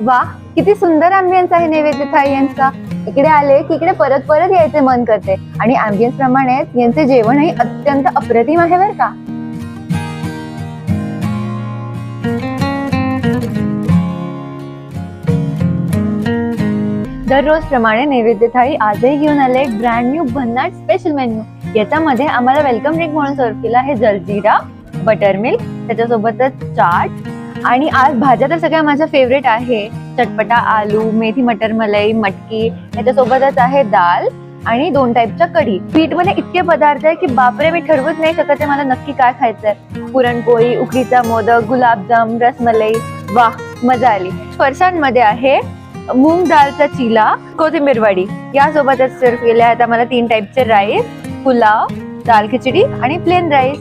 वा, किती सुंदर अँबियन्स आहे नैवेद्य थाळी यांचा. इकडे आले की इकडे परत परत यायचे मन करते. आणि अँबियन्स प्रमाणेच यांचे जेवणही अत्यंत अप्रतिम आहे बरं का. दररोज प्रमाणे नैवेद्य थाळी आजही घेऊन आले एक ब्रँड न्यू भन्नाट स्पेशल मेन्यू. याच्यामध्ये आम्हाला वेलकम ड्रिंक म्हणून सर्व केला आहे जलजीरा, बटर मिल्क, त्याच्यासोबतच चाट. आणि आज भाज्या तर सगळ्या माझ्या फेवरेट आहे. चटपटा आलू, मेथी मटर मलाई, मटकी, त्याच्यासोबतच आहे दाल आणि 2 टाईपच्या कढी. स्वीट मध्ये इतके पदार्थ आहे की बापरे, मी ठरवूच नाही शकत मला नक्की काय खायचंय. पुरणपोळी, उकडीचा मोदक, गुलाबजाम, रसमलाई. वा, मजा आली. फरसाण मध्ये आहे मूंग दालचा चिला, कोथिंबीर वडी. यासोबतच सर्व केले आहेत आम्हाला 3 टाईपचे राईस, पुलाव, दाल खिचडी आणि प्लेन राईस.